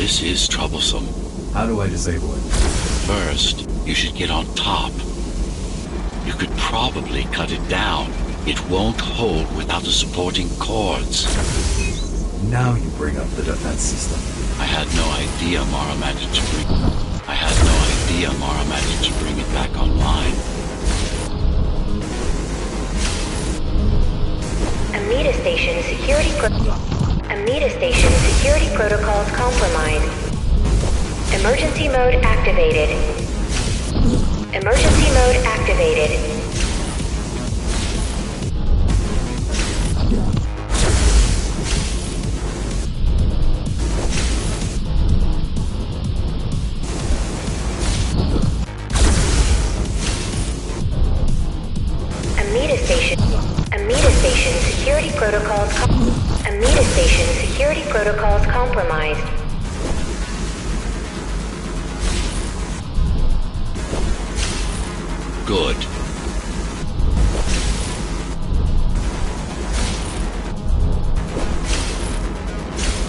This is troublesome. How do I disable it? First, you should get on top. You could probably cut it down. It won't hold without the supporting cords. Now you bring up the defense system. I had no idea Mara managed to bring it back online. Amida Station security protocols compromised. Emergency mode activated. Emergency mode activated. Amida Station security protocols compromised. Good.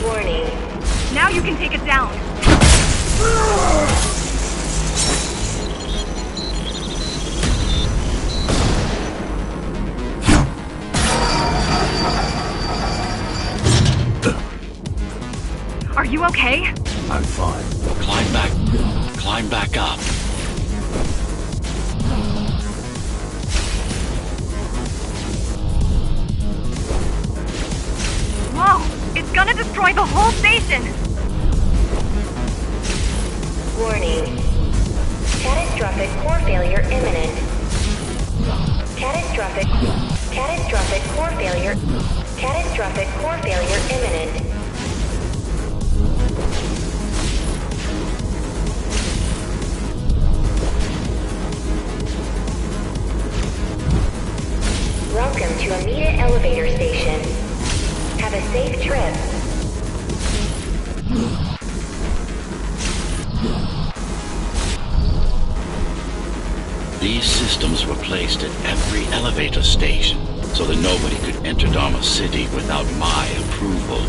Warning. Now you can take it down. Are you okay? I'm fine. Climb back up. Whoa! It's gonna destroy the whole station! Warning. Catastrophic core failure imminent. Catastrophic core failure imminent. Welcome to Amida Elevator Station. Have a safe trip. These systems were placed at every elevator station, so that nobody could enter Dharma City without my approval.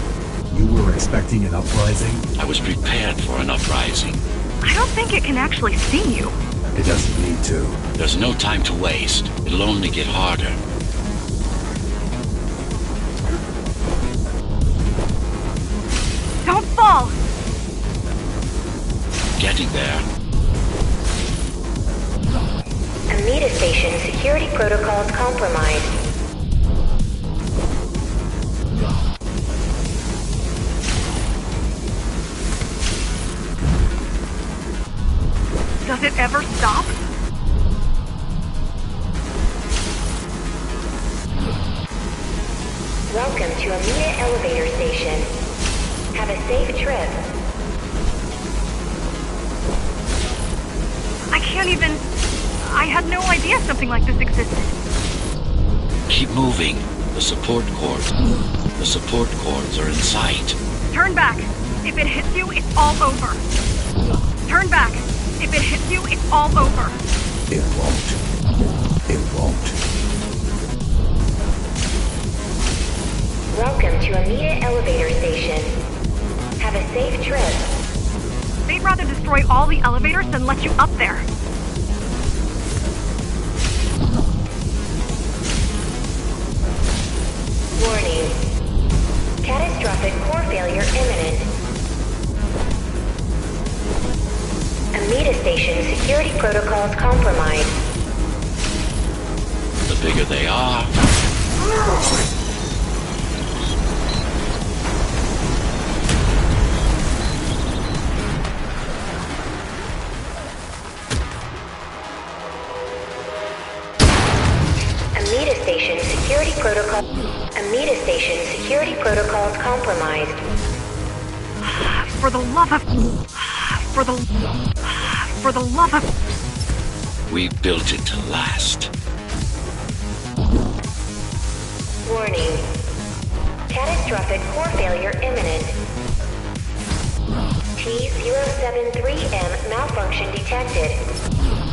You were expecting an uprising? I was prepared for an uprising. I don't think it can actually see you. It doesn't need to. There's no time to waste. It'll only get harder. Don't fall! Getting there. Amida Station security protocols compromised. Does it ever stop? Welcome to Amida Elevator Station. Have a safe trip. I can't even... I had no idea something like this existed. Keep moving. The support cords are in sight. Turn back. If it hits you, it's all over. Turn back. If it hits you, it's all over. It won't. It won't. Welcome to Amida Elevator Station. Have a safe trip. They'd rather destroy all the elevators than let you up there. Warning. Catastrophic core failure imminent. Amida Station security protocols compromised. The bigger they are. Amida Station security protocols compromised. For the love of... We built it to last. Warning. Catastrophic core failure imminent. T-073M malfunction detected.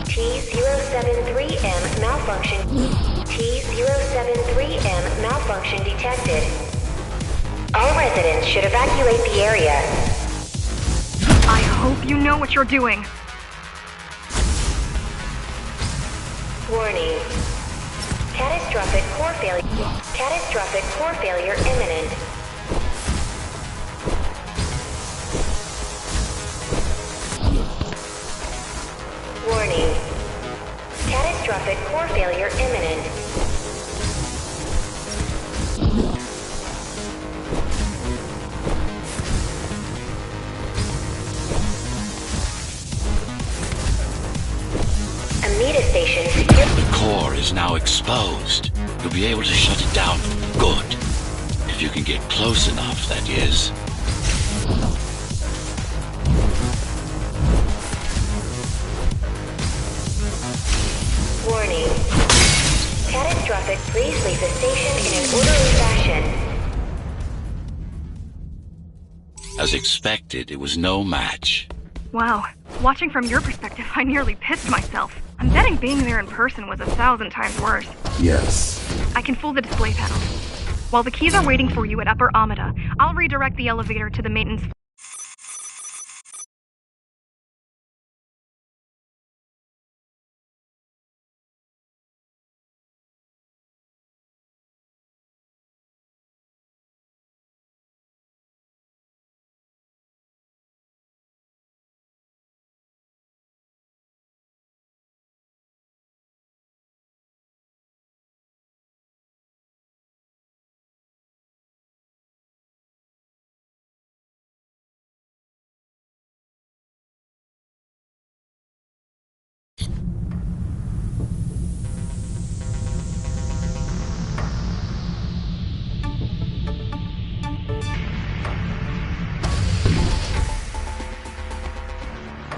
T-073M malfunction. T-073M malfunction detected. All residents should evacuate the area. I hope you know what you're doing. Warning. Catastrophic core failure. Catastrophic core failure imminent. Warning. Catastrophic core failure imminent. Amida station secure. The core is now exposed. You'll be able to shut it down. Good. If you can get close enough, that is. Warning. Catastrophic. Please leave the station in an orderly fashion. As expected, it was no match. Wow. Watching from your perspective, I nearly pissed myself. I'm betting being there in person was 1,000 times worse. Yes. I can fool the display panel. While the keys are waiting for you at Upper Amida, I'll redirect the elevator to the maintenance.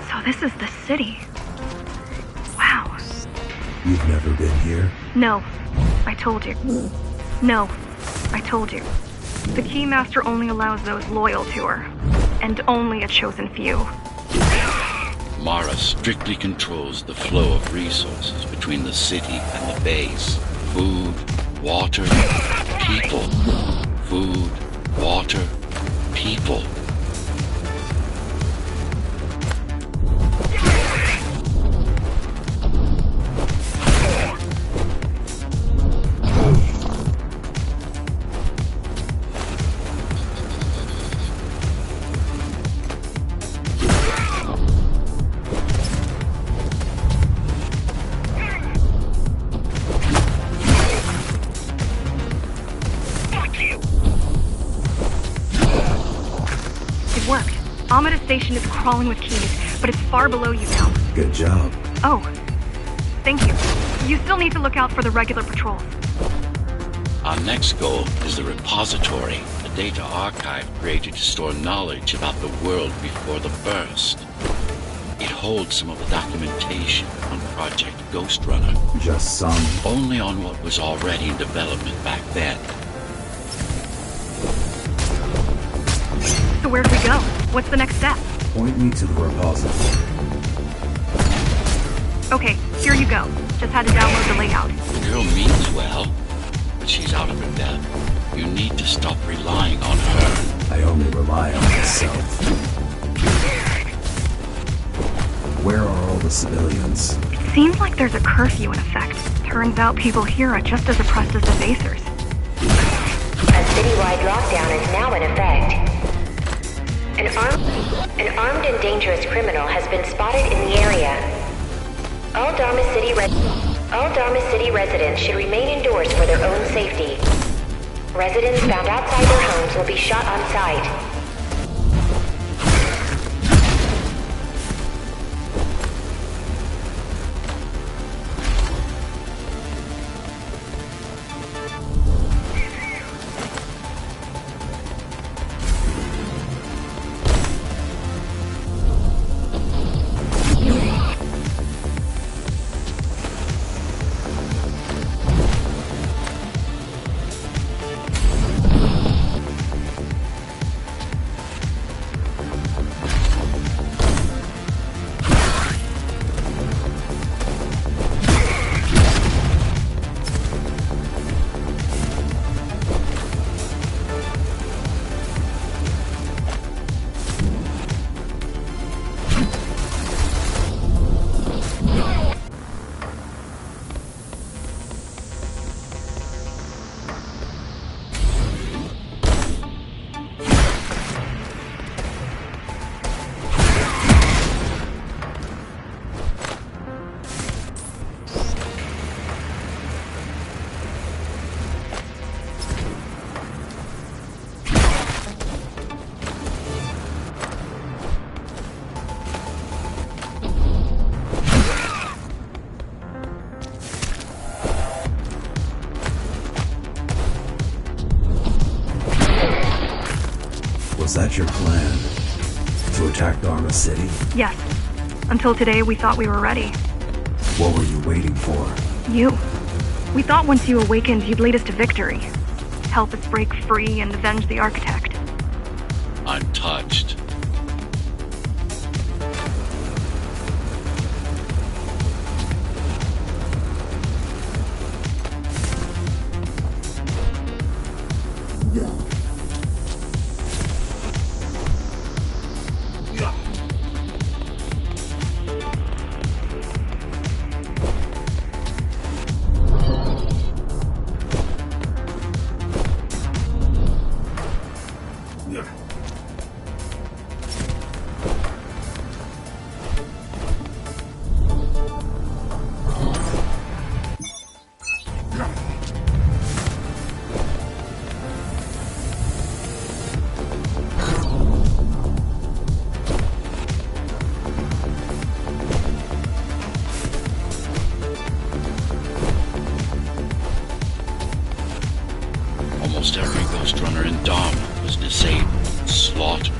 So this is the city. Wow. You've never been here? No, I told you. No, I told you. The Keymaster only allows those loyal to her, and only a chosen few. Mara strictly controls the flow of resources between the city and the base. Food, water, people. Food, water, people. It worked. Amida Station is crawling with keys, but it's far below you now. Good job. Oh, thank you. You still need to look out for the regular patrols. Our next goal is the repository, a data archive created to store knowledge about the world before the burst. It holds some of the documentation on Project Ghostrunner, Just some. only on what was already in development back then. So where do we go? What's the next step? Point me to the repository. Okay, here you go. Just had to download the layout. The girl means well, but she's out of her depth. You need to stop relying on her. I only rely on myself. Where are all the civilians? It seems like there's a curfew in effect. Turns out people here are just as oppressed as the basers. A citywide lockdown is now in effect. An armed and dangerous criminal has been spotted in the area. All Dharma City residents should remain indoors for their own safety. Residents found outside their homes will be shot on sight. Was that your plan? To attack Dharma City? Yes. Until today, we thought we were ready. What were you waiting for? You. We thought once you awakened, you'd lead us to victory. Help us break free and avenge the Architect. I'm touched. Almost every Ghostrunner in Dharma was disabled, slaughtered.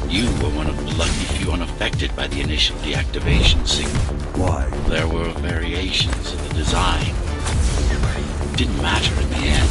You were one of the lucky few unaffected by the initial deactivation signal. Why? There were variations in the design. It didn't matter in the end.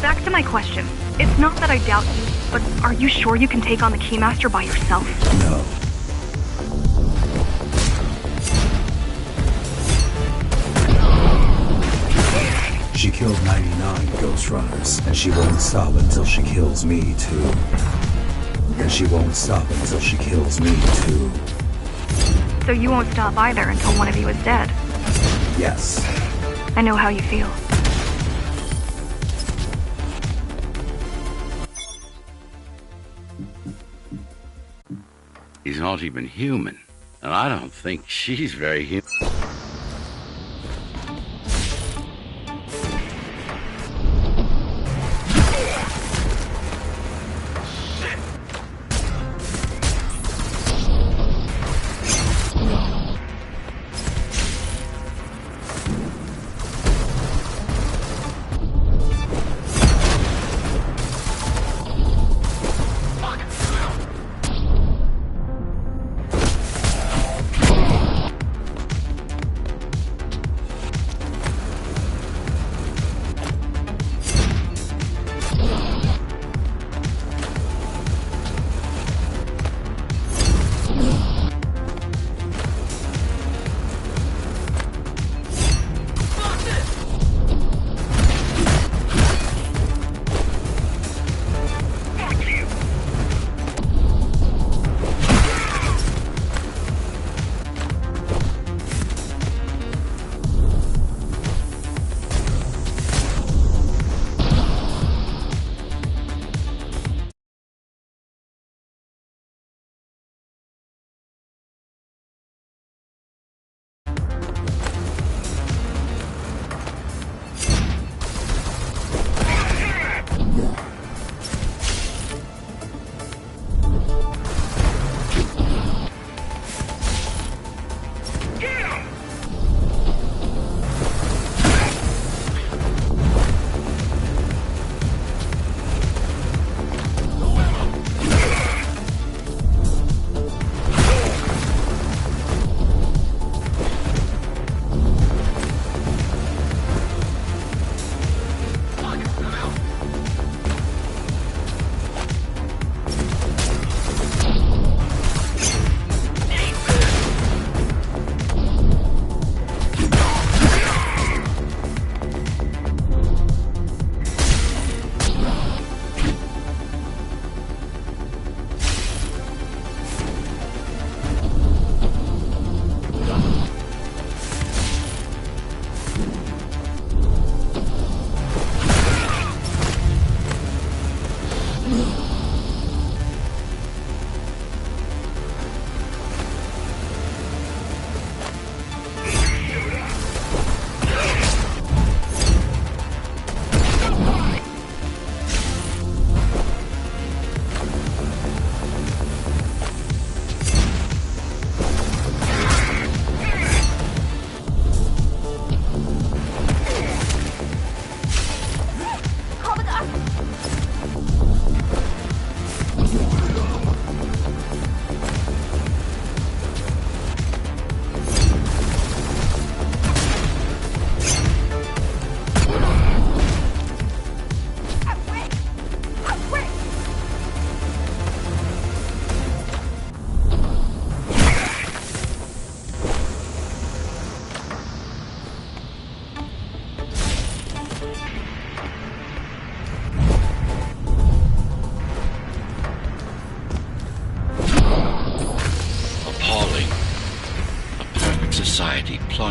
Back to my question. It's not that I doubt you, but are you sure you can take on the Keymaster by yourself? No. She killed 99 Ghostrunners, and she won't stop until she kills me, too. And she won't stop until she kills me, too. So you won't stop either until one of you is dead. Yes. I know how you feel. He's not even human, and I don't think she's very human.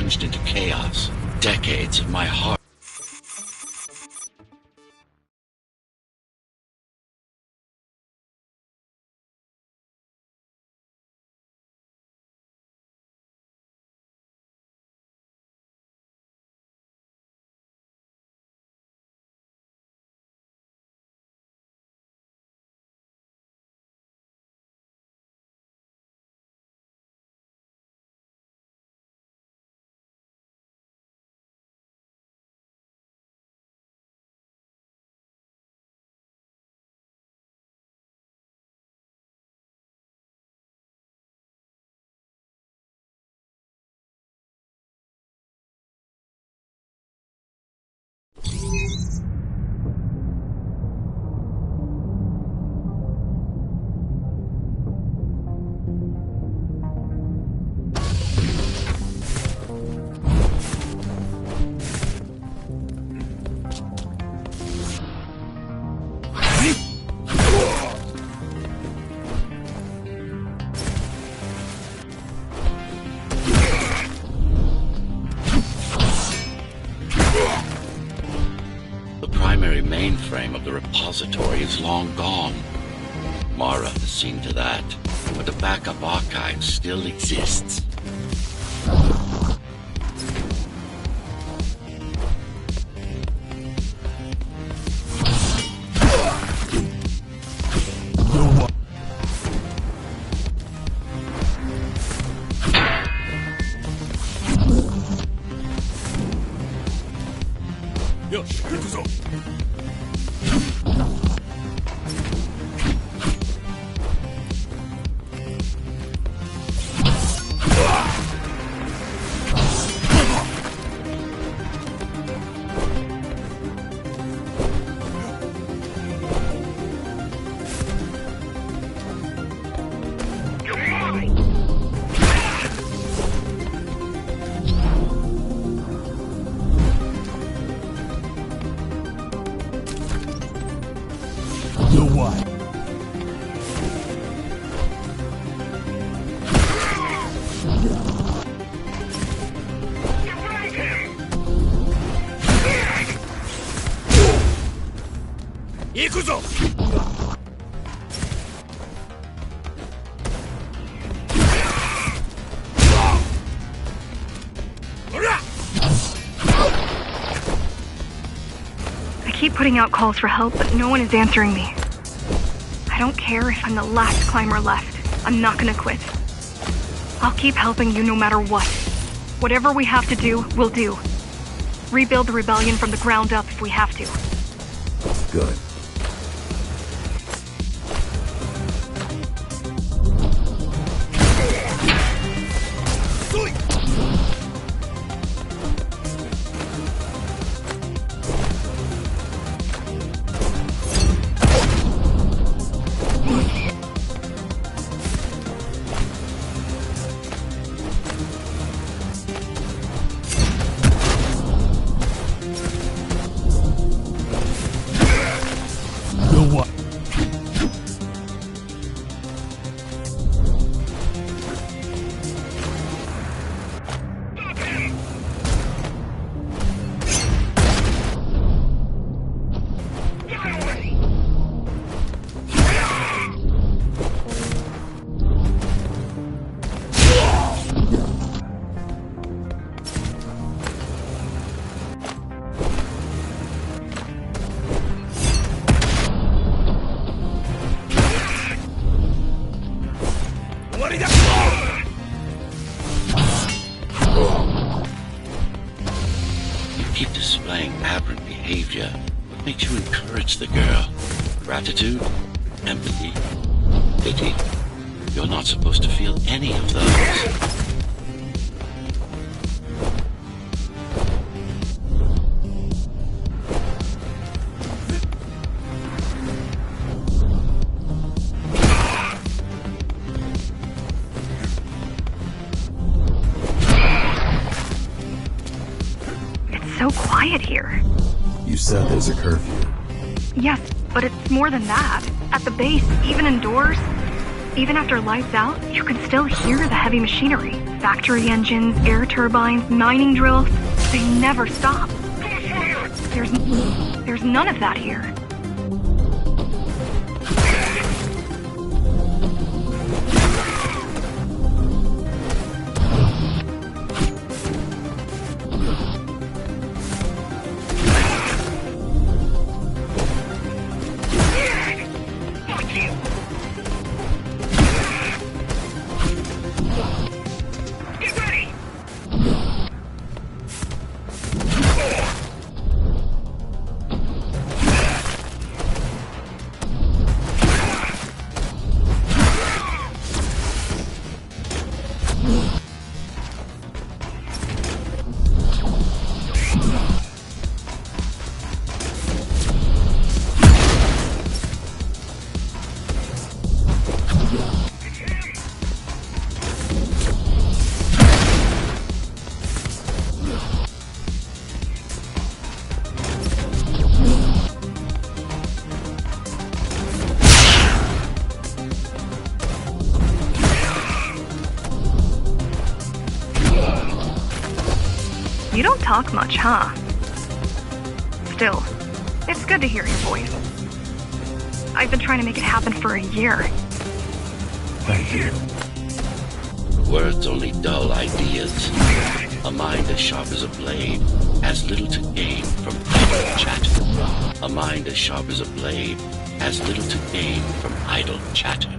plunged into chaos. Decades of my heart. The primary mainframe of the repository is long gone. Mara has seen to that, but the backup archive still exists. I keep putting out calls for help, but no one is answering me. I don't care if I'm the last climber left. I'm not gonna quit. I'll keep helping you no matter what. Whatever we have to do, we'll do. Rebuild the rebellion from the ground up if we have to. Good. Keep displaying aberrant behavior. What makes you encourage the girl? Gratitude? Empathy? Pity? You're not supposed to feel any of those. So quiet here. You said there's a curfew. Yes, but it's more than that. At the base, even indoors, even after lights out, you can still hear the heavy machinery. Factory engines, air turbines, mining drills, they never stop. There's none of that here. You don't talk much, huh? Still, it's good to hear your voice. I've been trying to make it happen for a year. Thank you. Words only dull ideas. A mind as sharp as a blade has little to gain from idle chatter. A mind as sharp as a blade has little to gain from idle chatter.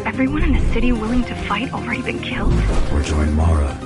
Everyone in the city willing to fight already been killed? Or join Mara.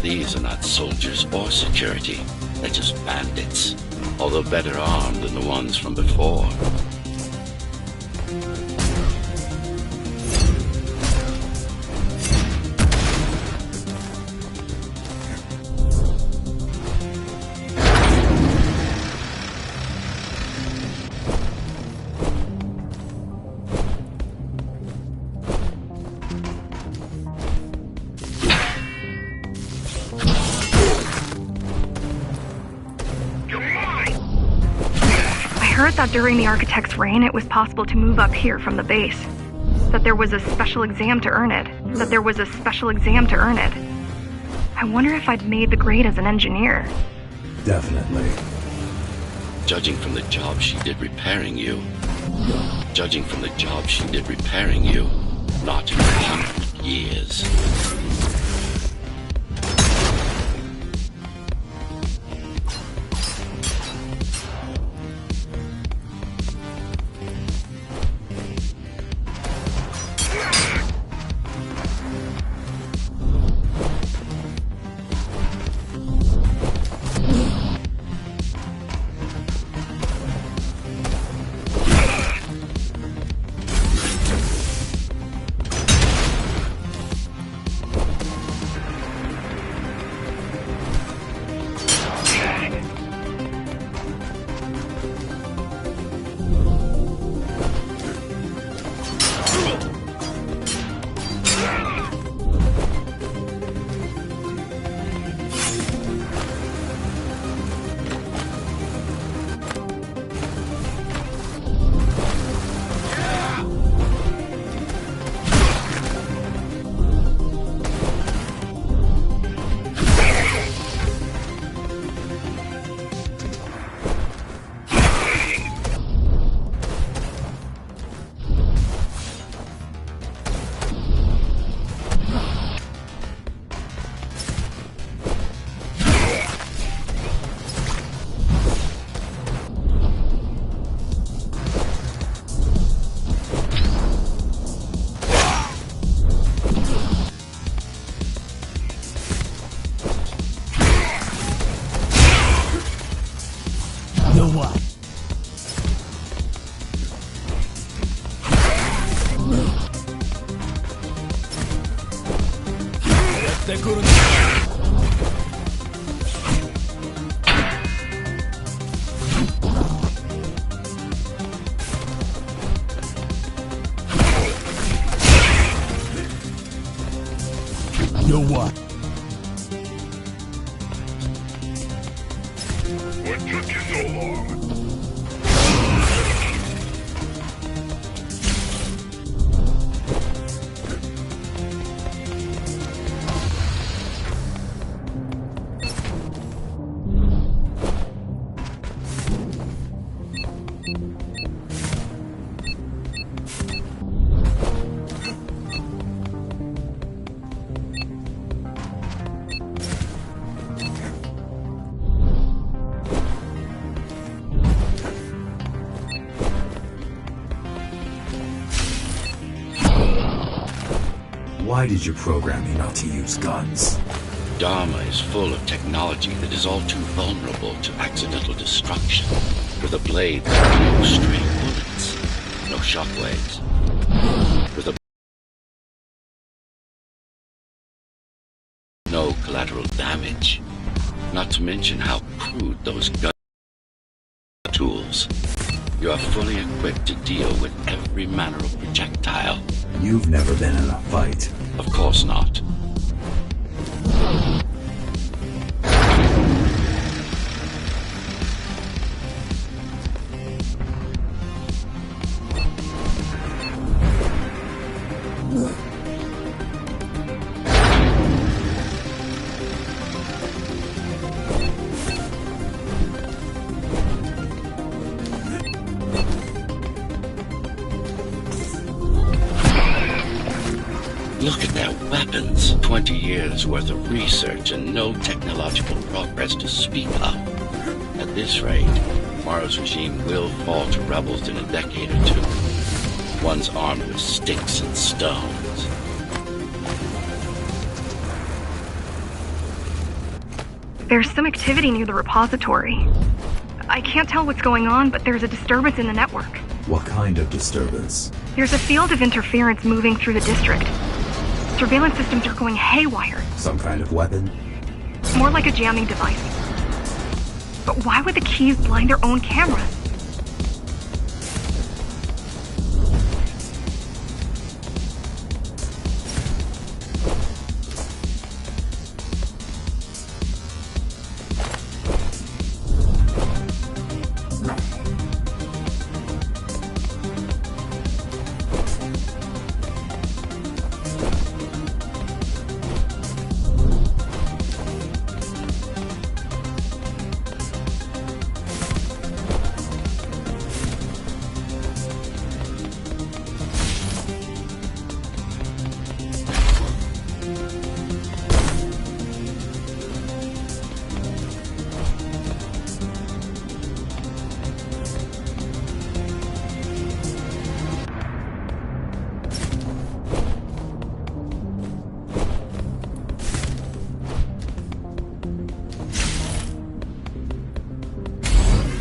These are not soldiers or security. They're just bandits, although better armed than the ones from before. I heard that during the Architect's reign, it was possible to move up here from the base. That there was a special exam to earn it. I wonder if I'd made the grade as an engineer. Definitely. Judging from the job she did repairing you. Judging from the job she did repairing you, not in 100 years. Yo, what? What took you so long? Why did you program me not to use guns? Dharma is full of technology that is all too vulnerable to accidental destruction. With a blade that has no stray bullets, no shockwaves. With a no collateral damage. Not to mention how crude those gun tools. You are fully equipped to deal with every manner of projectile. You've never been in a fight. Of course not. Look at their weapons. 20 years worth of research and no technological progress to speak of. At this rate, Morrow's regime will fall to rebels in a decade or two. One's armed with sticks and stones. There's some activity near the repository. I can't tell what's going on, but there's a disturbance in the network. What kind of disturbance? There's a field of interference moving through the district. Surveillance systems are going haywire. Some kind of weapon? More like a jamming device. But why would the keys blind their own cameras?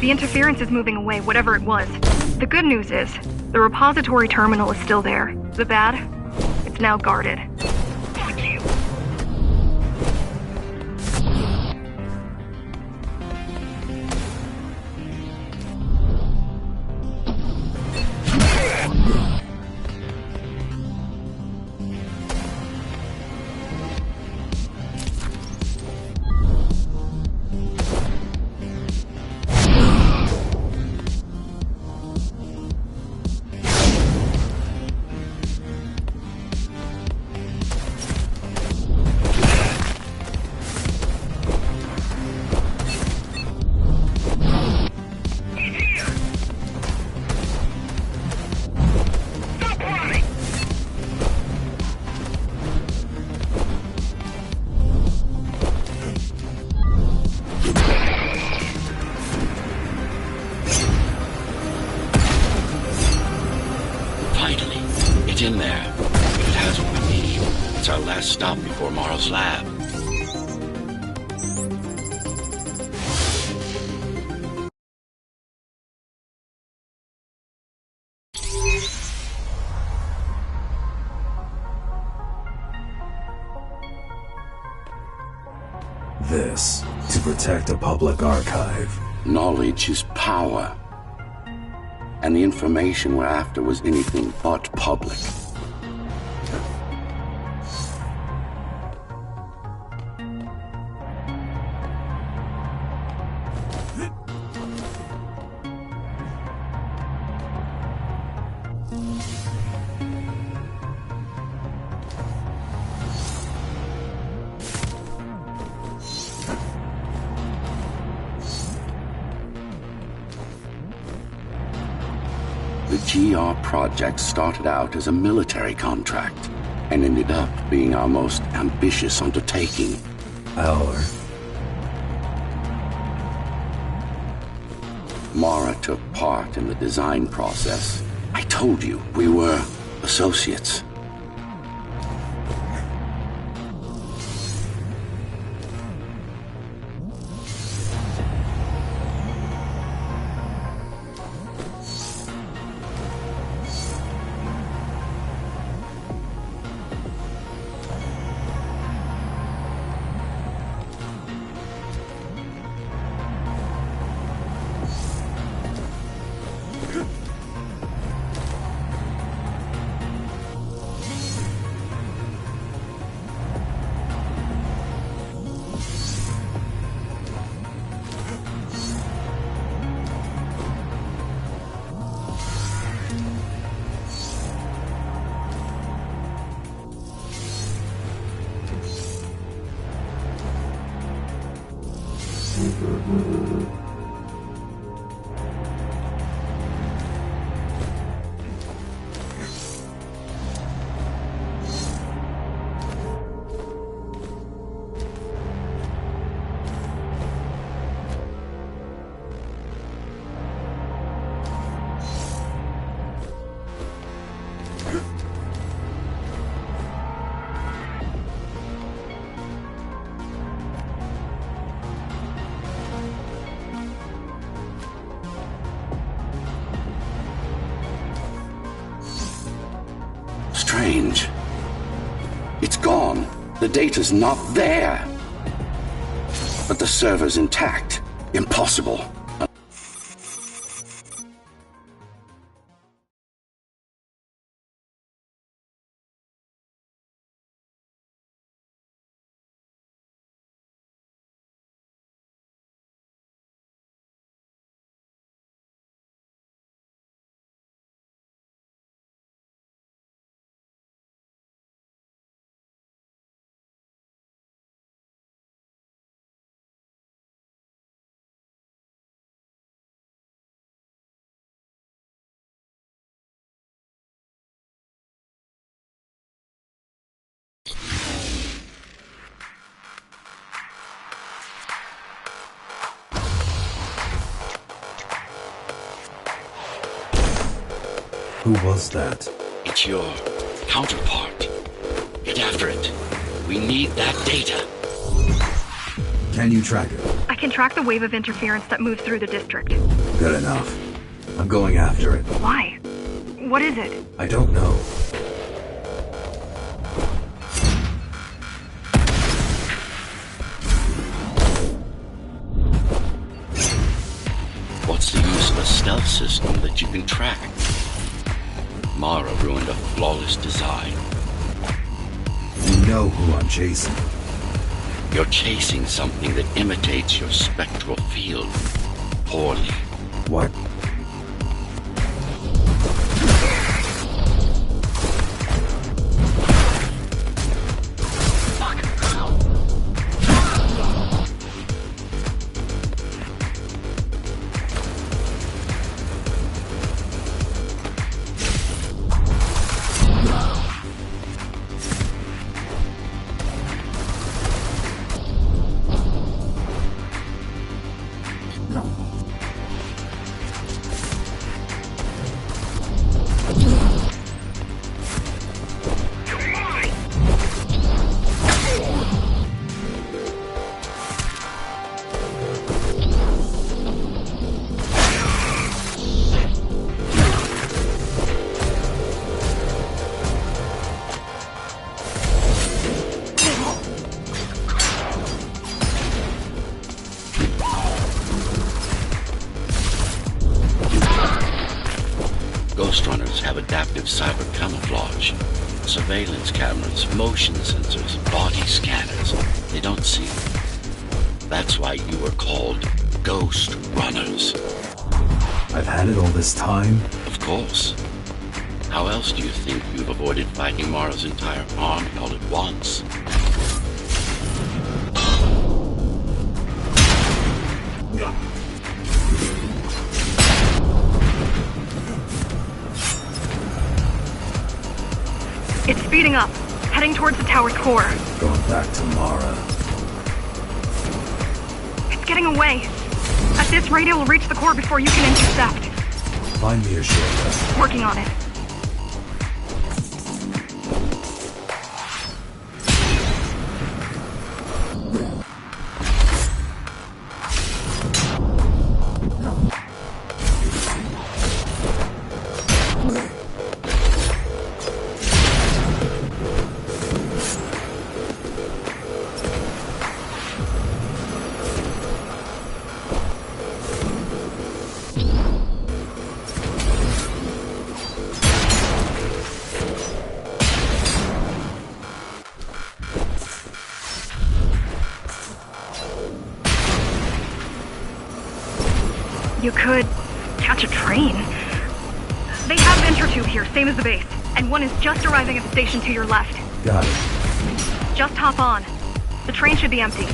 The interference is moving away, whatever it was. The good news is, the repository terminal is still there. The bad? It's now guarded. It's in there. If it has what we need, it's our last stop before Morrow's lab. This, to protect a public archive. Knowledge is power. And the information we're after was anything but public. The GR project started out as a military contract and ended up being our most ambitious undertaking. Mara took part in the design process. I told you, we were associates. Strange. It's gone. The data's not there. But the server's intact. Impossible. Who was that? It's your counterpart. Get after it. We need that data. Can you track it? I can track the wave of interference that moves through the district. Good enough. I'm going after it. Why? What is it? I don't know. What's the use of a stealth system that you can track? Mara ruined a flawless design. You know who I'm chasing. You're chasing something that imitates your spectral field. Poorly. What? Ghostrunners have adaptive cyber camouflage. Surveillance cameras, motion sensors, body scanners. They don't see. That's why you were called Ghostrunners. I've had it all this time? Of course. How else do you think you've avoided fighting Mara's entire army all at once? It's speeding up, heading towards the tower's core. Going back to Mara. It's getting away. At this rate, it will reach the core before you can intercept. Find me a shortcut. Working on it. You could catch a train. They have intertube here, same as the base. And one is just arriving at the station to your left. Got it. Just hop on. The train should be empty.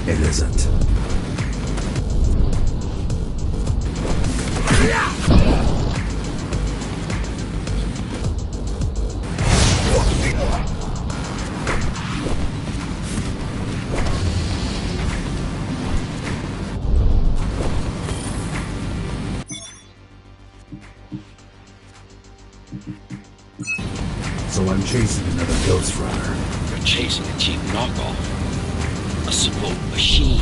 It isn't. So I'm chasing another Ghostrunner. You're chasing a cheap knockoff. A simple machine.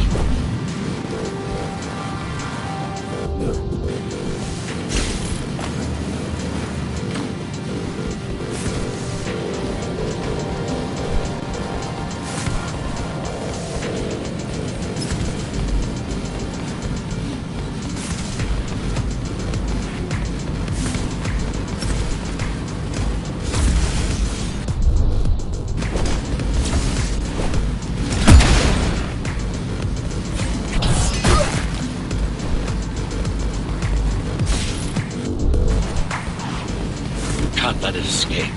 Can't let it escape.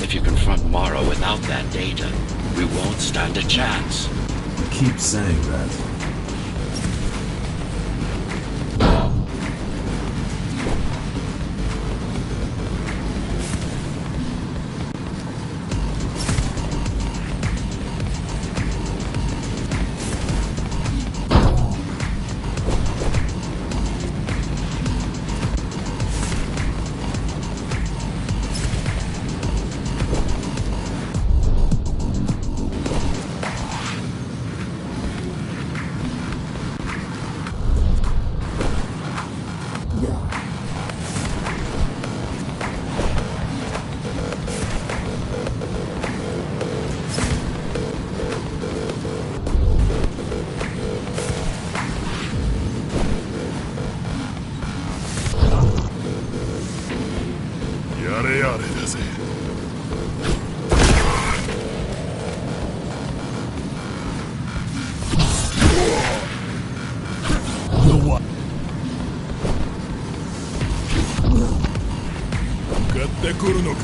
If you confront Mara without that data, we won't stand a chance. You keep saying that. れあれだぜ。買ってくるのか。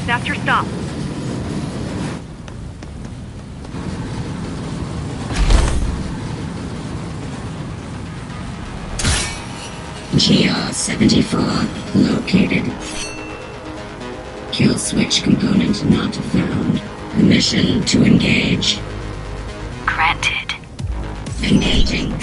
That's your stop. GR-74 located. Kill switch component not found. Permission to engage. Granted. Engaging.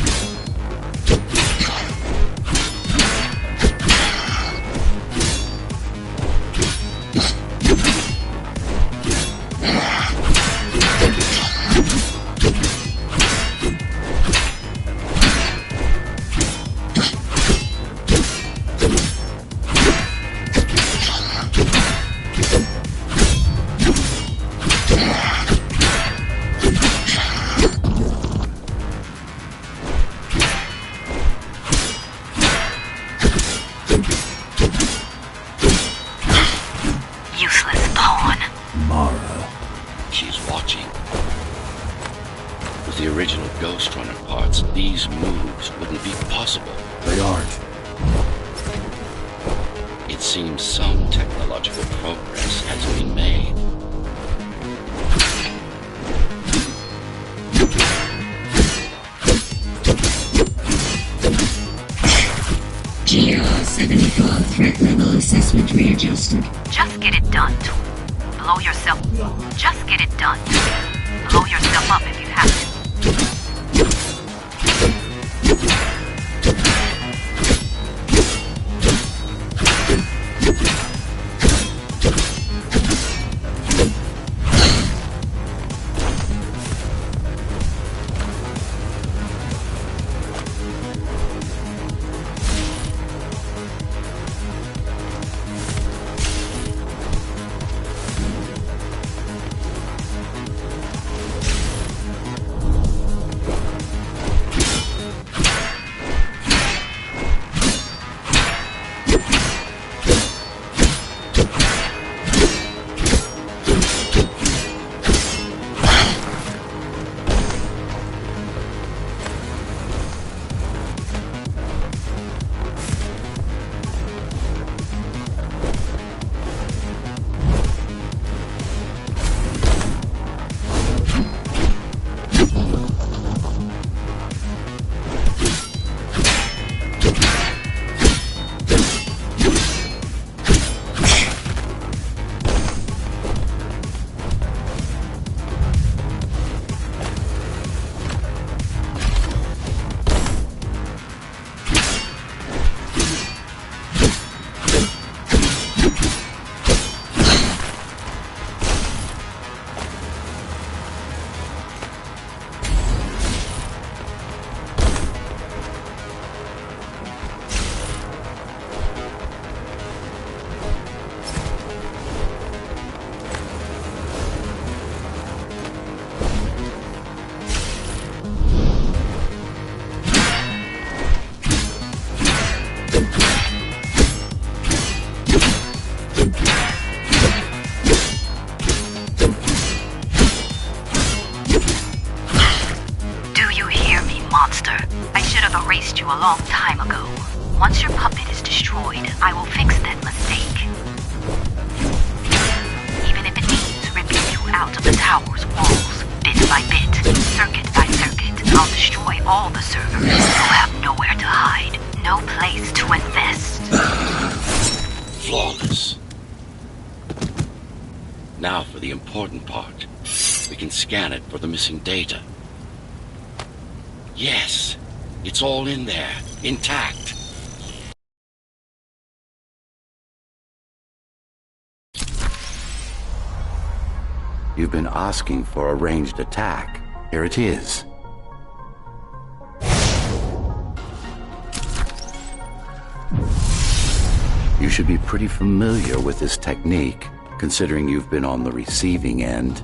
Useless pawn. Mara. She's watching. With the original Ghostrunner parts, these moves wouldn't be possible. They aren't. It seems some technological progress has been made. GR-74 threat level assessment readjusted. Just get it done. Blow yourself. Just get it done. Blow yourself up if you have to. erased you a long time ago. Once your puppet is destroyed, I will fix that mistake. Even if it means ripping you out of the tower's walls, bit by bit, circuit by circuit, I'll destroy all the servers. You'll have nowhere to hide, no place to invest. Flawless. Now for the important part. We can scan it for the missing data. Yes, it's all in there, intact. You've been asking for a ranged attack. Here it is. You should be pretty familiar with this technique, considering you've been on the receiving end.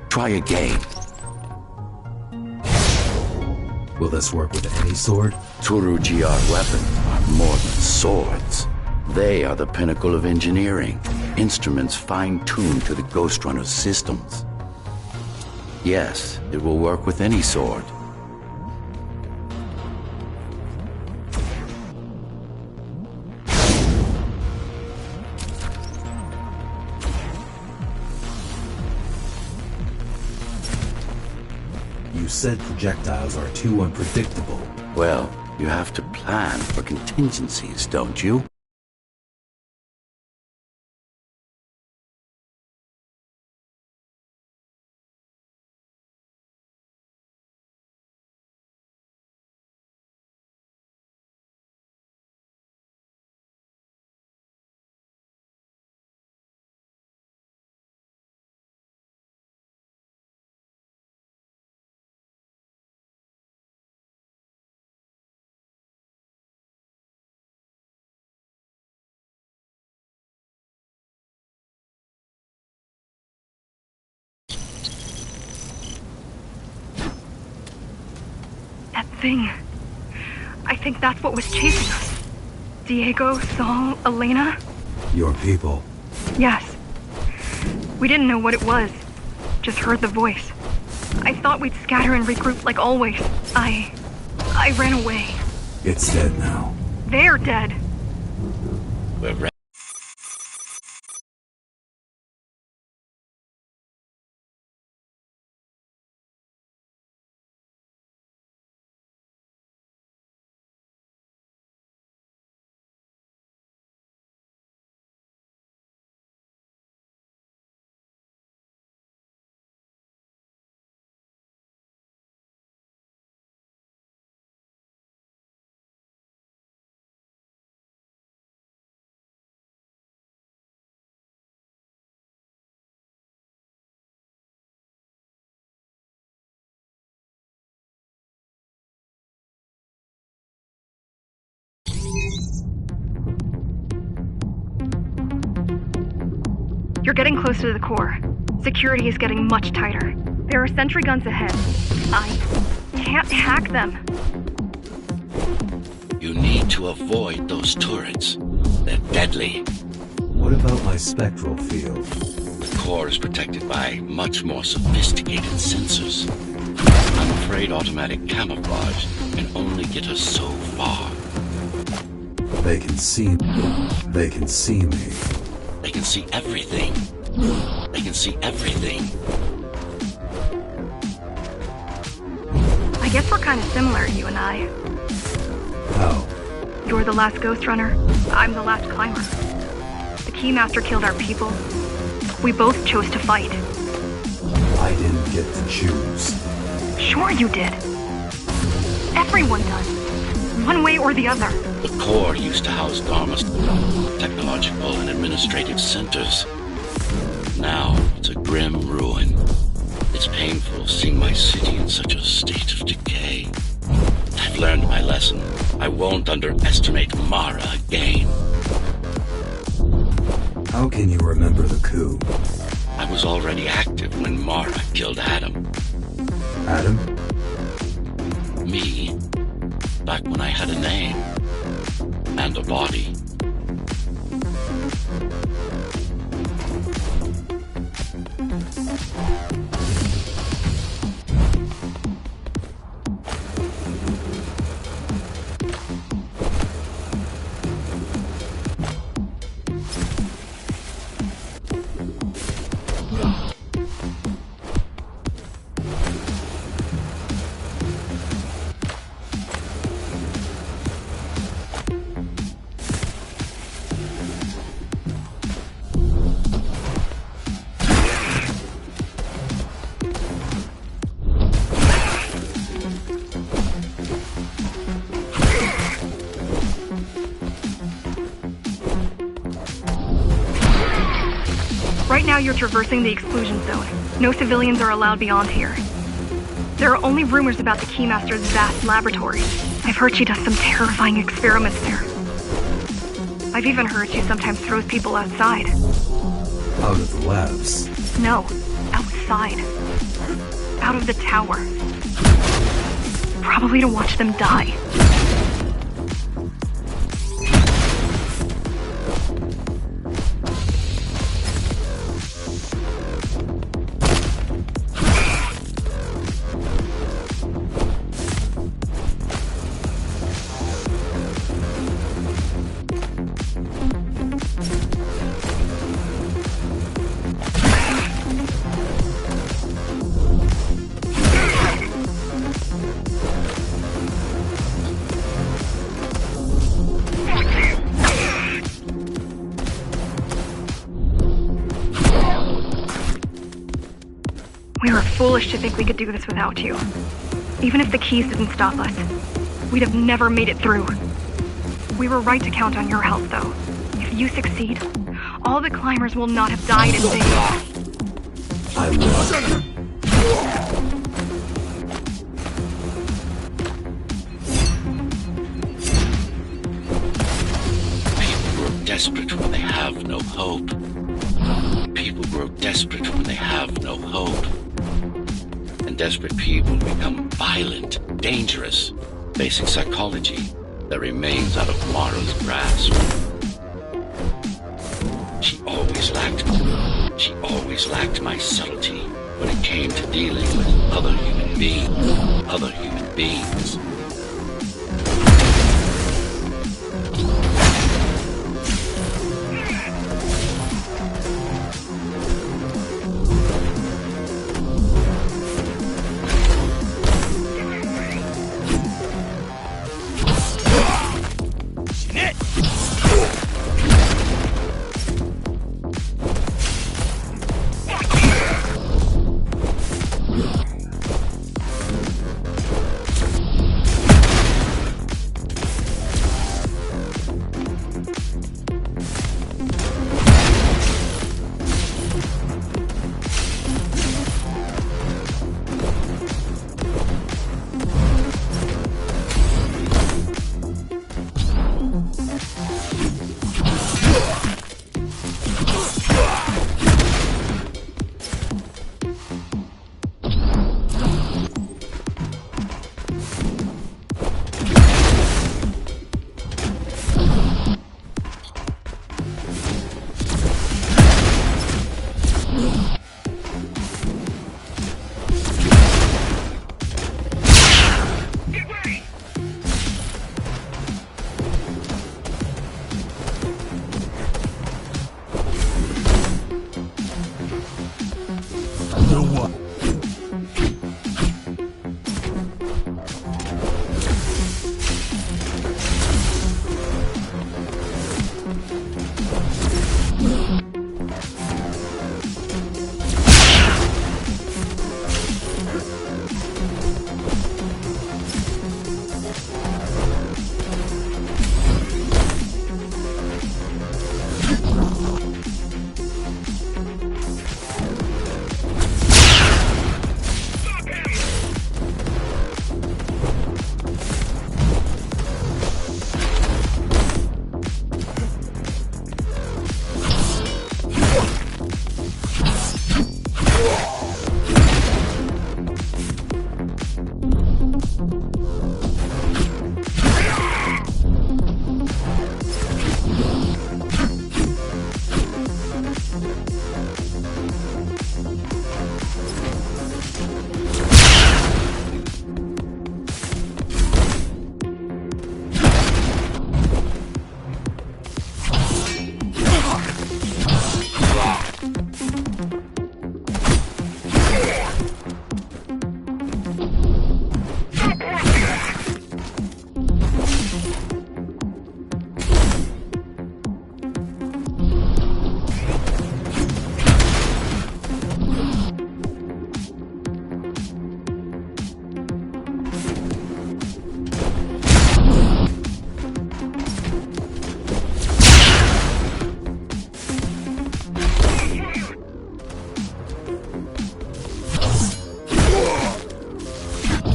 Try again. Will this work with any sword? Turu GR weapons are more than swords. They are the pinnacle of engineering, instruments fine-tuned to the Ghostrunner systems. Yes, it will work with any sword. You said projectiles are too unpredictable. Well, you have to plan for contingencies, don't you? That thing. I think that's what was chasing us. Diego, Saul, Elena? Your people. Yes. We didn't know what it was. Just heard the voice. I thought we'd scatter and regroup like always. I ran away. It's dead now. They're dead. We're ready. You're getting closer to the core. Security is getting much tighter. There are sentry guns ahead. I can't hack them. You need to avoid those turrets. They're deadly. What about my spectral field? The core is protected by much more sophisticated sensors. I'm afraid automatic camouflage can only get us so far. They can see me. They can see me. They can see everything. They can see everything. I guess we're kind of similar, you and I. How? You're the last Ghostrunner. I'm the last climber. The Keymaster killed our people. We both chose to fight. I didn't get to choose. Sure you did. Everyone does. One way or the other. The core used to house Dharma's technological and administrative centers. Now it's a grim ruin. It's painful seeing my city in such a state of decay. I've learned my lesson. I won't underestimate Mara again. How can you remember the coup? I was already active when Mara killed Adam. Adam? Me. Back when I had a name. And a body. now you're traversing the exclusion zone. No civilians are allowed beyond here. There are only rumors about the Keymaster's vast laboratory. I've heard she does some terrifying experiments there. I've even heard she sometimes throws people outside. Out of the labs. No, outside. Out of the tower. Probably to watch them die. We were foolish to think we could do this without you. Even if the keys didn't stop us, we'd have never made it through. We were right to count on your help, though. If you succeed, all the climbers will not have died in vain. I will. People grow desperate when they have no hope. People grow desperate when they have no hope. And desperate people become violent, dangerous. Basic psychology that remains out of Mara's grasp. She always lacked my subtlety when it came to dealing with other human beings.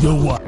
the one.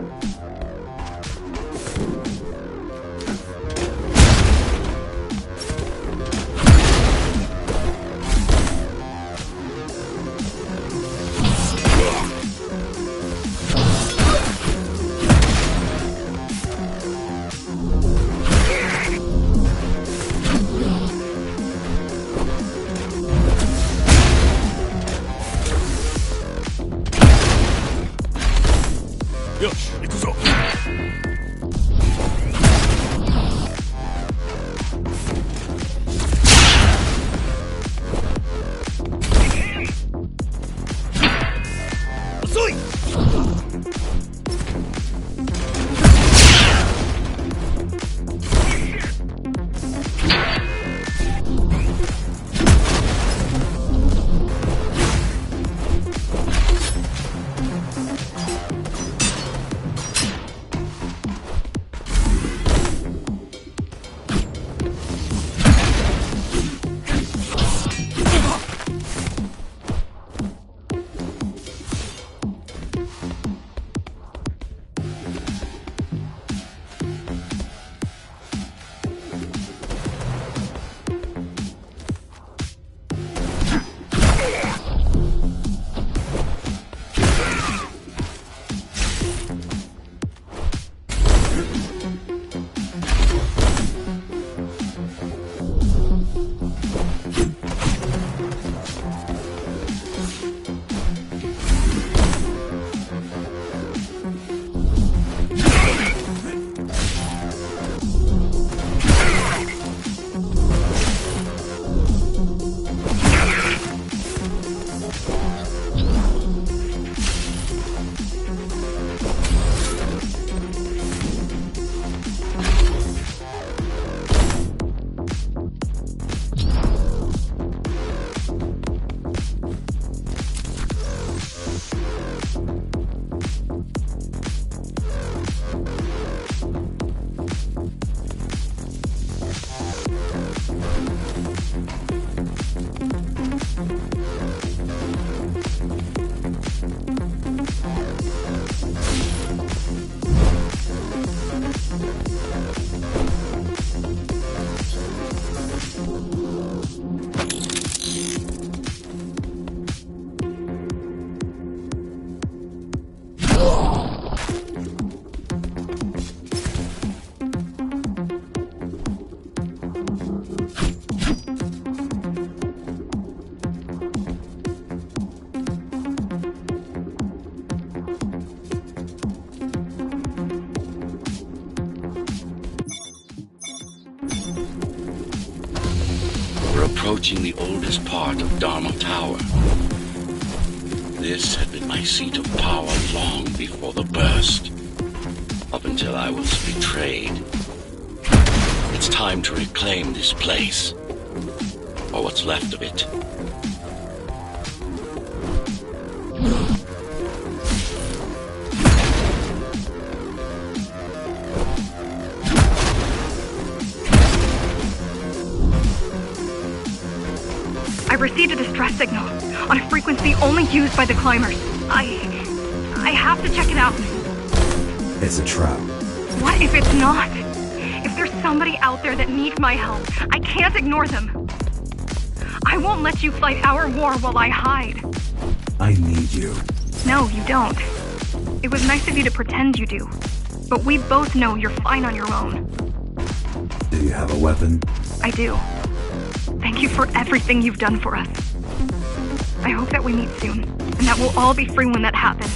Approaching the oldest part of Dharma Tower. This had been my seat of power long before the burst, up until I was betrayed. It's time to reclaim this place, or what's left of it. I received a distress signal on a frequency only used by the climbers. I have to check it out. It's a trap. What if it's not? If there's somebody out there that needs my help, I can't ignore them. I won't let you fight our war while I hide. I need you. No, you don't. It was nice of you to pretend you do. But we both know you're fine on your own. Do you have a weapon? I do. Thank you for everything you've done for us. I hope that we meet soon, and that we'll all be free when that happens.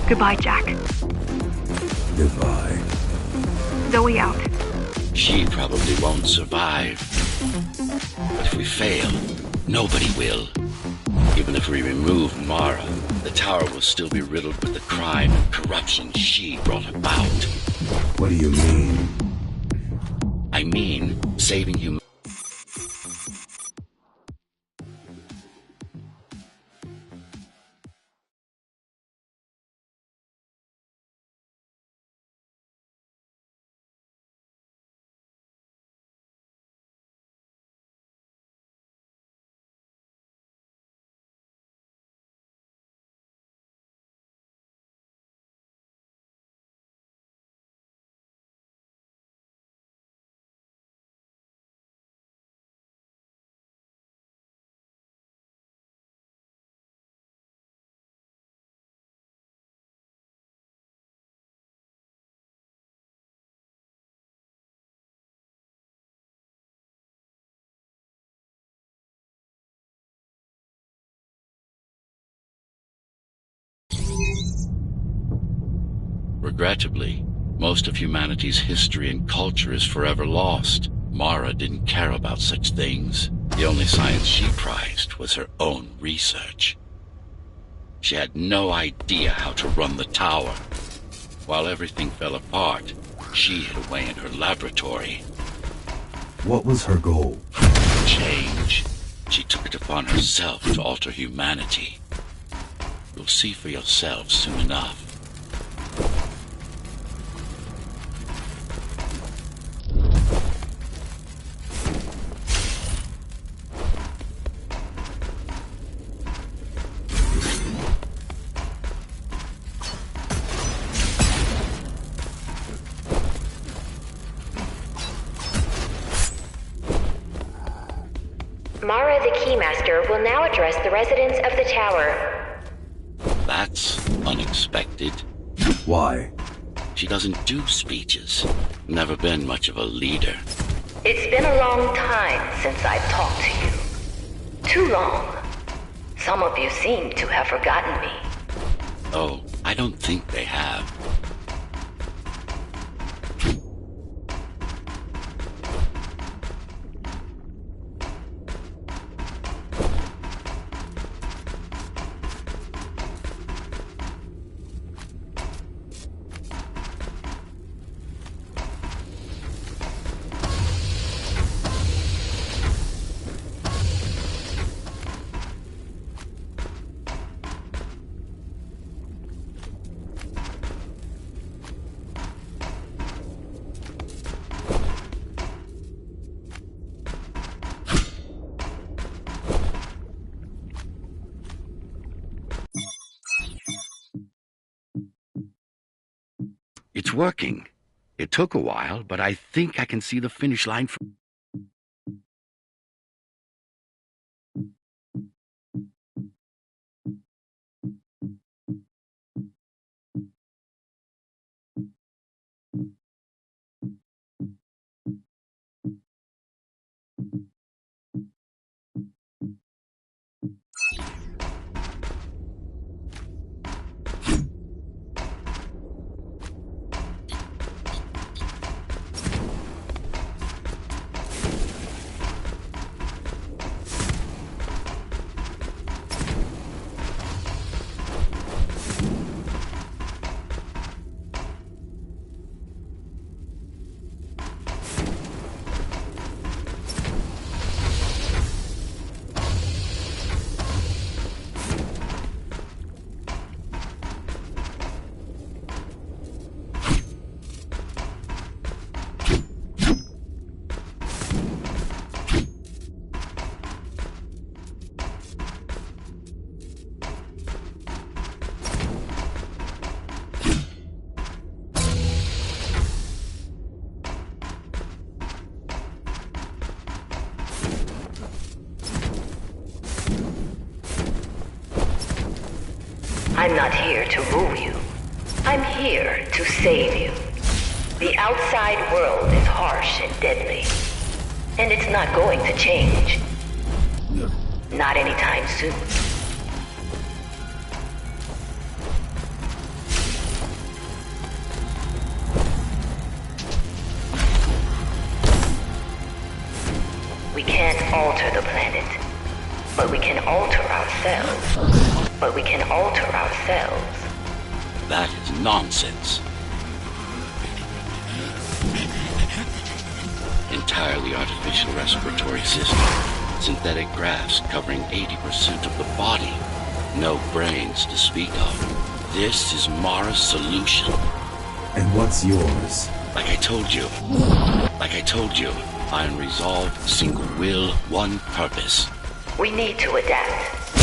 Goodbye, Jack. Goodbye. Zoe out. She probably won't survive. But if we fail, nobody will. Even if we remove Mara, the tower will still be riddled with the crime and corruption she brought about. What do you mean? I mean, saving humanity. Regrettably, most of humanity's history and culture is forever lost. Mara didn't care about such things. The only science she prized was her own research. She had no idea how to run the tower. While everything fell apart, she hid away in her laboratory. What was her goal? Change. She took it upon herself to alter humanity. You'll see for yourselves soon enough. Mara the Keymaster will now address the residents of the tower. That's unexpected. Why? She doesn't do speeches. Never been much of a leader. It's been a long time since I've talked to you. Too long. Some of you seem to have forgotten me. Oh, I don't think they have. It's working. It took a while, but I think I can see the finish line from... I'm not here to rule you. I'm here to save you. The outside world is harsh and deadly. And it's not going to change. Not anytime soon. We can't alter the planet, but we can alter ourselves. But we can alter ourselves. That is nonsense. Entirely artificial respiratory system. Synthetic grafts covering 80% of the body. No brains to speak of. This is Mara's solution. And what's yours? Like I told you, I am resolved, single will, one purpose. We need to adapt,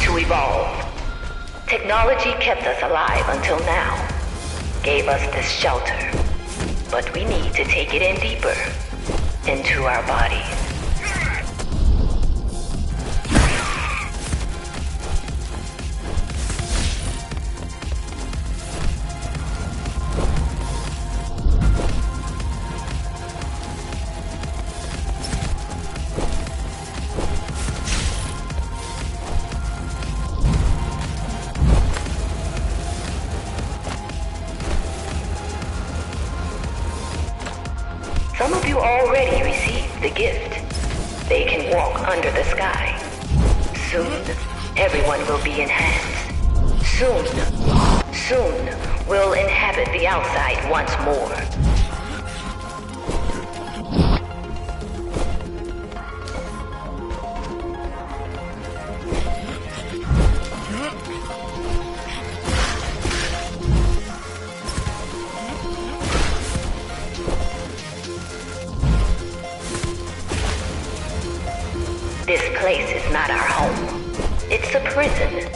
to evolve. Technology kept us alive until now, gave us this shelter. But we need to take it in deeper, into our bodies. Some of you already received the gift. They can walk under the sky. Soon, everyone will be enhanced. Soon, we'll inhabit the outside once more. This place is not our home. It's a prison.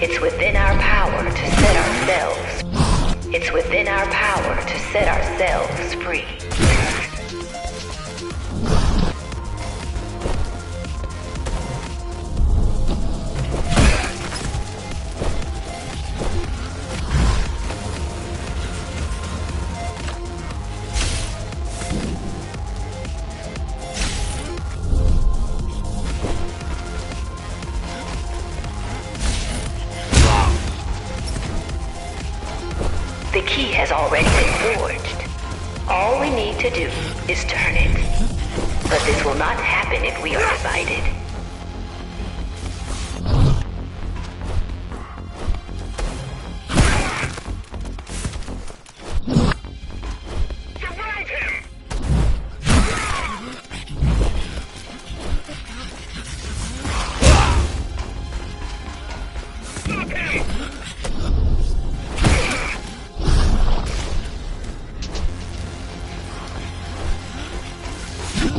It's within our power to set ourselves. It's within our power to set ourselves free. The key has already been forged. All we need to do is turn it. But this will not happen if we are divided. Surround him! Stop him!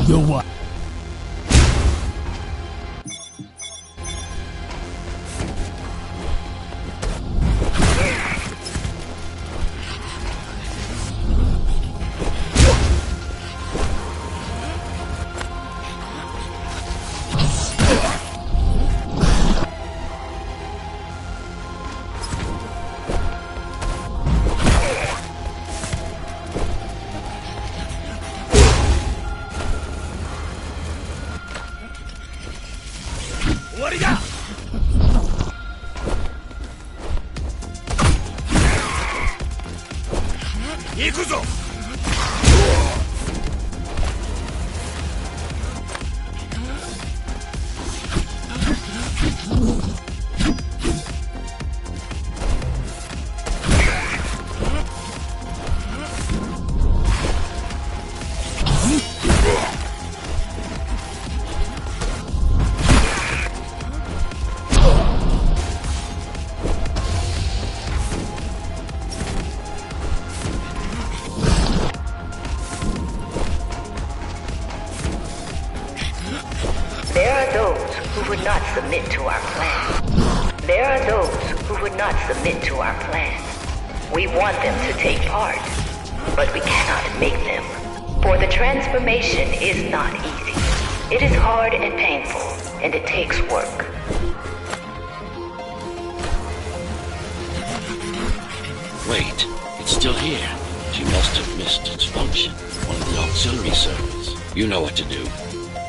The what? There are those who would not submit to our plan. There are those who would not submit to our plan. We want them to take part, but we cannot make them. For the transformation is not easy. It is hard and painful, and it takes work. Wait, it's still here. She must have missed its function. One of the auxiliary servers. You know what to do.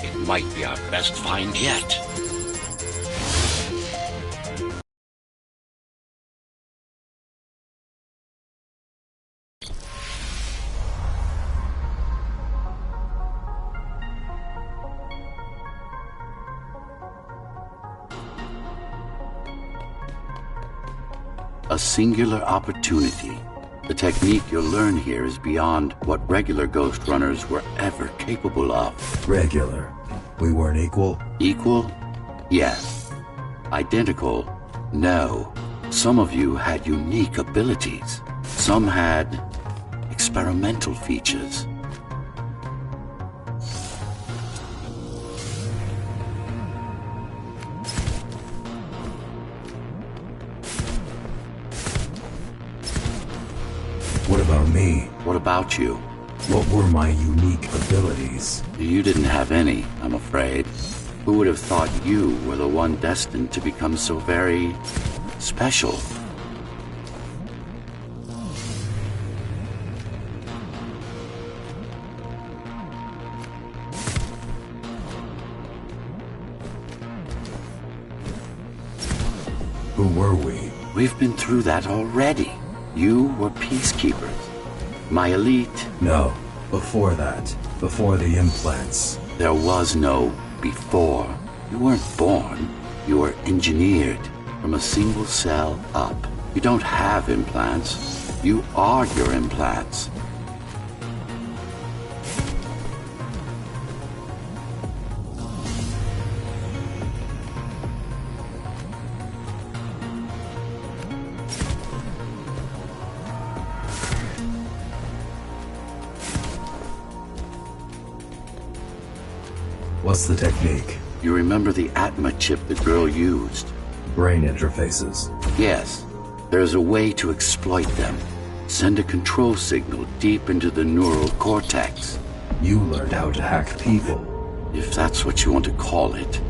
It might be our best find yet. A singular opportunity. The technique you'll learn here is beyond what regular Ghostrunners were ever capable of. Regular. We weren't equal? Equal? Yes. Identical? No. Some of you had unique abilities. Some had experimental features. What about me? What about you? What were my unique abilities? You didn't have any, I'm afraid. Who would have thought you were the one destined to become so very special? Who were we? We've been through that already. You were peacekeepers. My elite. No, before that. Before the implants. There was no before. You weren't born. You were engineered from a single cell up. You don't have implants. You are your implants. What's the technique? You remember the Atma chip the girl used? Brain interfaces. Yes. There's a way to exploit them. Send a control signal deep into the neural cortex. You learned how to hack people. If that's what you want to call it.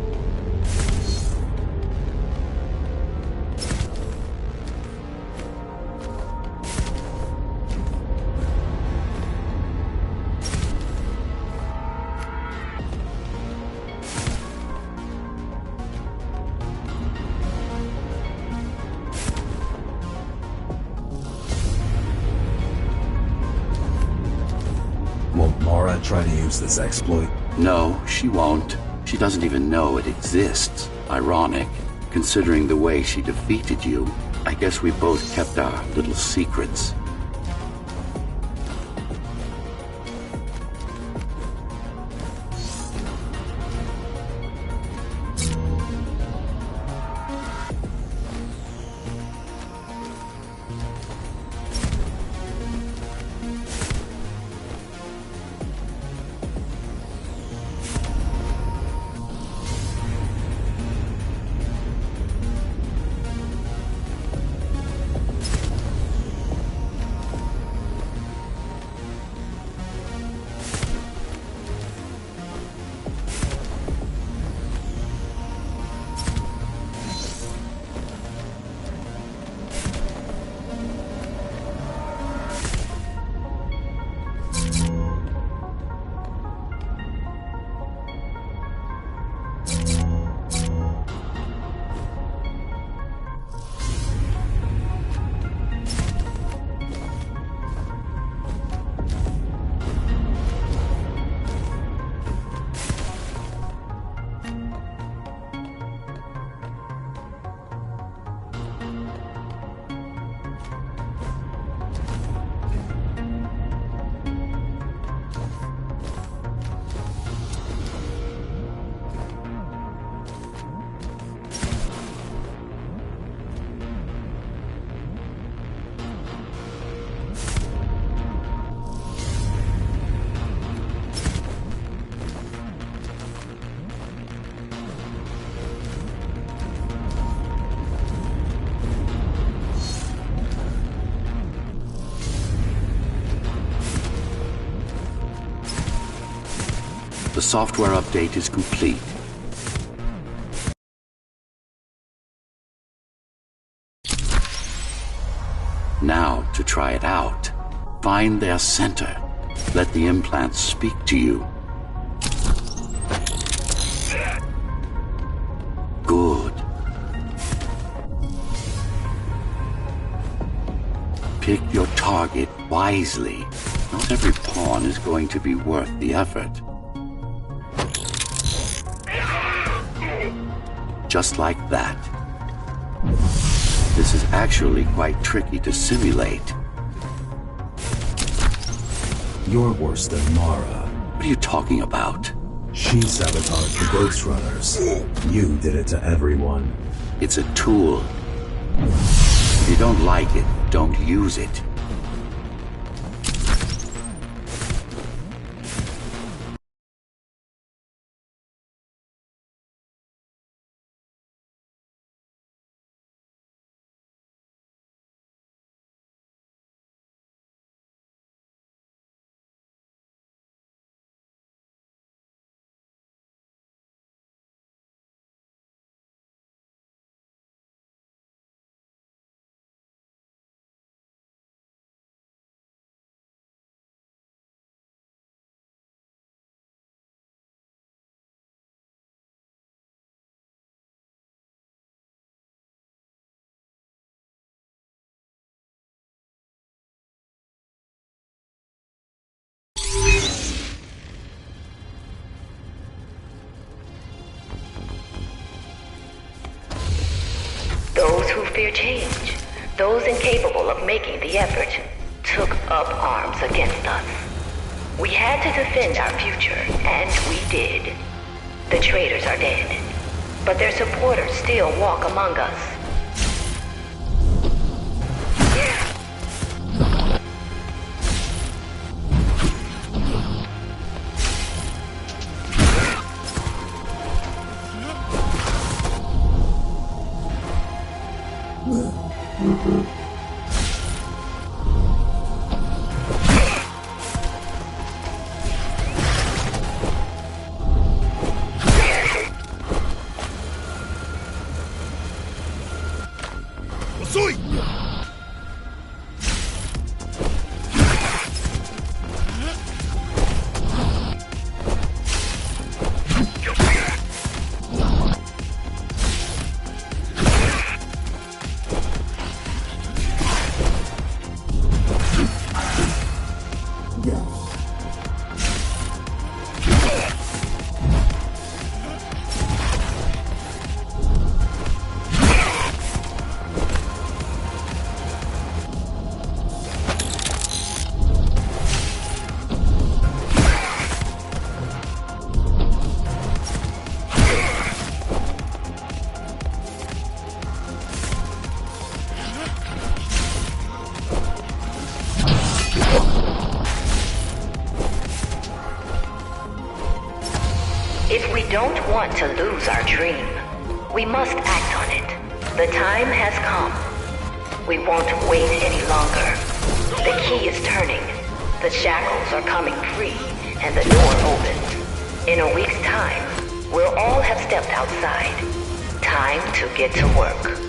Won't Mara try to use this exploit? No, she won't. She doesn't even know it exists. Ironic, considering the way she defeated you. I guess we both kept our little secrets. The software update is complete. Now, to try it out, find their center. Let the implants speak to you. Good. Pick your target wisely. Not every pawn is going to be worth the effort. Just like that. This is actually quite tricky to simulate. You're worse than Mara. What are you talking about? She sabotaged the Ghostrunners. You did it to everyone. It's a tool. If you don't like it, don't use it. fear change. Those incapable of making the effort took up arms against us. We had to defend our future, and we did. The traitors are dead, but their supporters still walk among us. If we don't want to lose our dream, we must act on it. The time has come. We won't wait any longer. The key is turning. The shackles are coming free, and the door opens. In a week's time, we'll all have stepped outside. Time to get to work.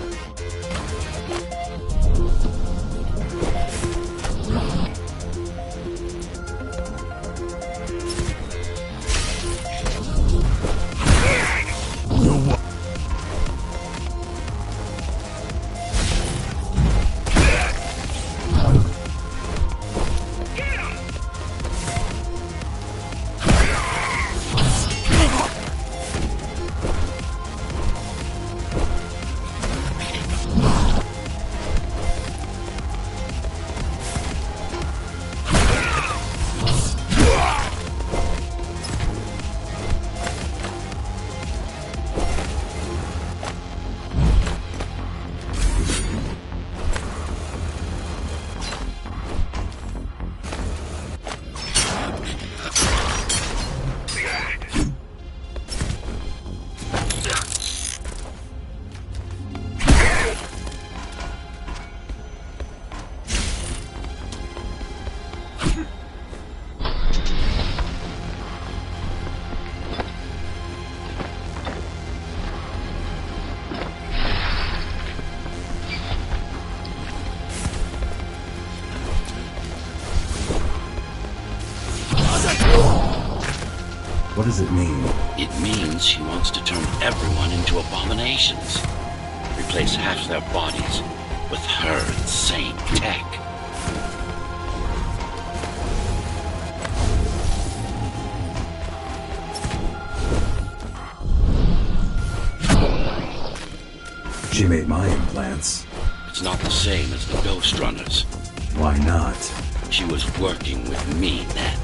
What does it mean? It means she wants to turn everyone into abominations. Replace half their bodies with her insane tech. She made my implants. It's not the same as the Ghostrunners. Why not? She was working with me then.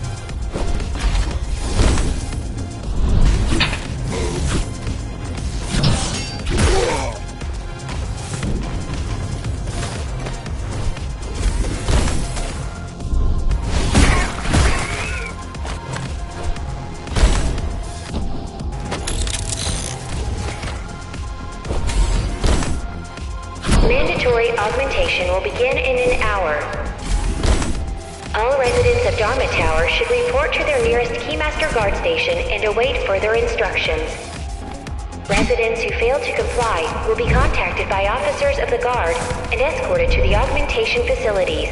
Mandatory augmentation will begin in an hour. All residents of Dharma Tower should report to their nearest Keymaster guard station and await further instructions. Residents who fail to comply will be contacted by officers of the guard and escorted to the augmentation facilities.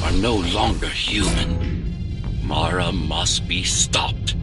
are no longer human. Mara must be stopped.